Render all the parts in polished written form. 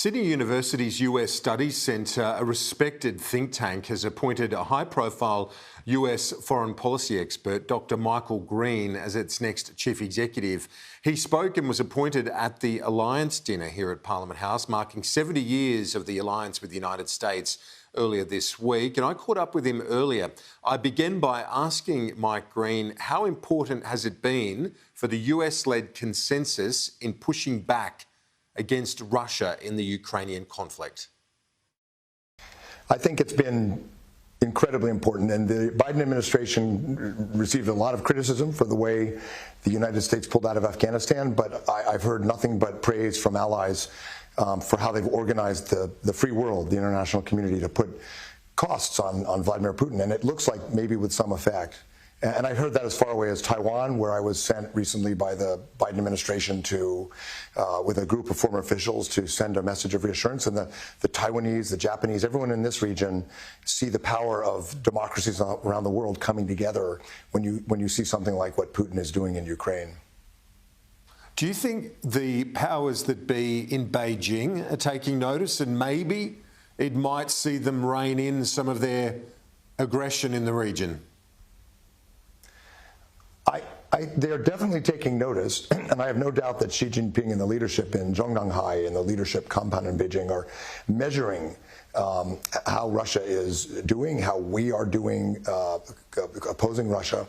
Sydney University's US Studies Centre, a respected think tank, has appointed a high-profile US foreign policy expert, Dr. Michael Green, as its next chief executive. He spoke and was appointed at the Alliance dinner here at Parliament House, marking 70 years of the alliance with the United States earlier this week. And I caught up with him earlier. I began by asking Mike Green, how important has it been for the US-led consensus in pushing back against Russia in the Ukrainian conflict? I think it's been incredibly important, and the Biden administration received a lot of criticism for the way the United States pulled out of Afghanistan, but I've heard nothing but praise from allies for how they've organized the free world, the international community, to put costs on Vladimir Putin, and it looks like maybe with some effect. And I heard that as far away as Taiwan, where I was sent recently by the Biden administration to, with a group of former officials, to send a message of reassurance. And the Taiwanese, the Japanese, everyone in this region see the power of democracies around the world coming together when you see something like what Putin is doing in Ukraine. Do you think the powers that be in Beijing are taking notice, and maybe it might see them rein in some of their aggression in the region? They are definitely taking notice, and I have no doubt that Xi Jinping and the leadership in Zhongnanhai and the leadership compound in Beijing are measuring how Russia is doing, how we are doing opposing Russia.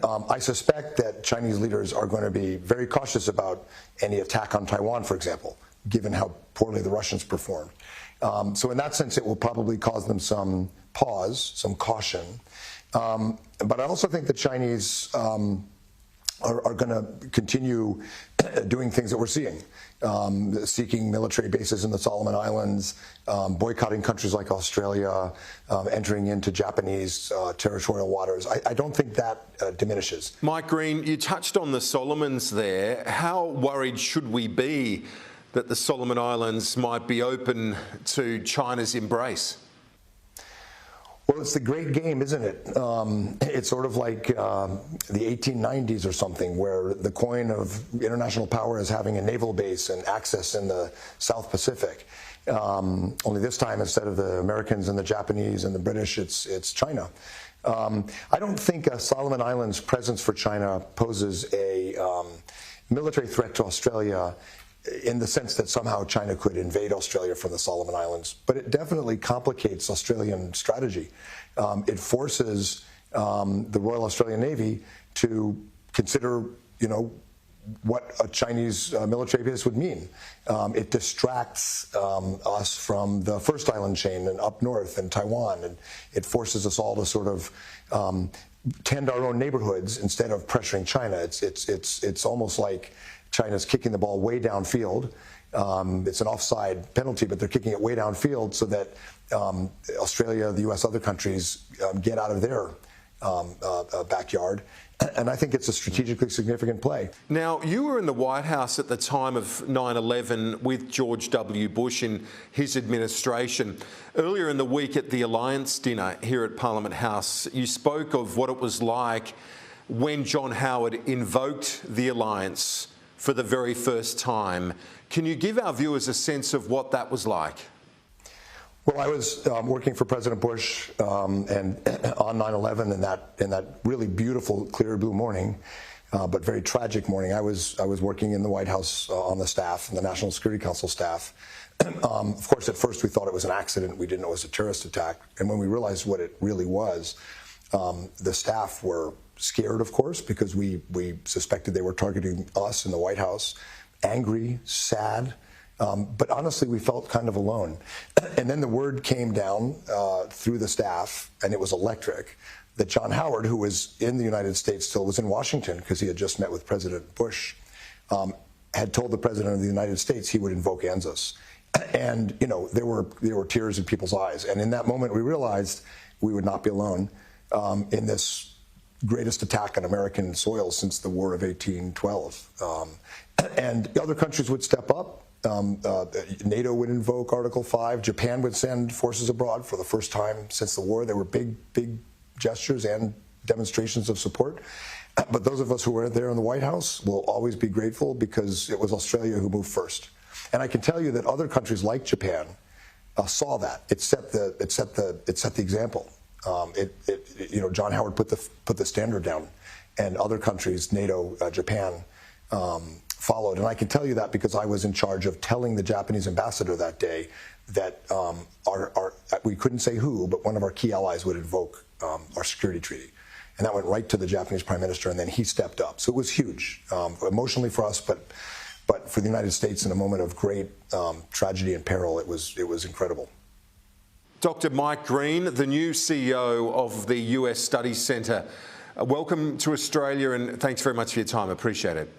I suspect that Chinese leaders are going to be very cautious about any attack on Taiwan, for example, given how poorly the Russians performed. So in that sense, it will probably cause them some pause, some caution. But I also think the Chinese are going to continue doing things that we're seeing, seeking military bases in the Solomon Islands, boycotting countries like Australia, entering into Japanese territorial waters. I don't think that diminishes. Mike Green, you touched on the Solomons there. How worried should we be that the Solomon Islands might be open to China's embrace? Well, it's the great game, isn't it? It's sort of like the 1890s or something, where the coin of international power is having a naval base and access in the South Pacific. Only this time, instead of the Americans and the Japanese and the British, it's China. I don't think a Solomon Islands presence for China poses a military threat to Australia in the sense that somehow China could invade Australia from the Solomon Islands. But it definitely complicates Australian strategy. It forces the Royal Australian Navy to consider, what a Chinese military base would mean. It distracts us from the first island chain and up north in Taiwan, and it forces us all to sort of tend our own neighborhoods instead of pressuring China. It's almost like China's kicking the ball way downfield. It's an offside penalty, but they're kicking it way downfield so that Australia, the US, other countries get out of their backyard. And I think it's a strategically significant play. Now, you were in the White House at the time of 9/11 with George W. Bush in his administration. Earlier in the week at the Alliance dinner here at Parliament House, you spoke of what it was like when John Howard invoked the alliance for the very first time. Can you give our viewers a sense of what that was like? Well, I was working for President Bush and on 9/11 in that really beautiful, clear blue morning, but very tragic morning. I was working in the White House on the staff, in the National Security Council staff. Of course, at first we thought it was an accident. We didn't know it was a terrorist attack. And when we realized what it really was, the staff were scared, of course, because we suspected they were targeting us in the White House, angry, sad, but honestly, we felt kind of alone. And then the word came down through the staff, and it was electric, that John Howard, who was in the United States, still was in Washington because he had just met with President Bush, had told the President of the United States he would invoke ANZUS. And, there were tears in people's eyes. And in that moment, we realized we would not be alone in this greatest attack on American soil since the War of 1812. And other countries would step up. NATO would invoke Article 5. Japan would send forces abroad for the first time since the war. There were big gestures and demonstrations of support. But those of us who were there in the White House will always be grateful because it was Australia who moved first. And I can tell you that other countries like Japan saw that. It set the example. John Howard put the standard down, and other countries, NATO, Japan, followed. And I can tell you that because I was in charge of telling the Japanese ambassador that day that we couldn't say who, but one of our key allies would invoke our security treaty. And that went right to the Japanese prime minister, and then he stepped up. So it was huge, emotionally for us, but for the United States in a moment of great tragedy and peril, it was incredible. Dr. Mike Green, the new CEO of the US Studies Centre. Welcome to Australia, and thanks very much for your time. Appreciate it.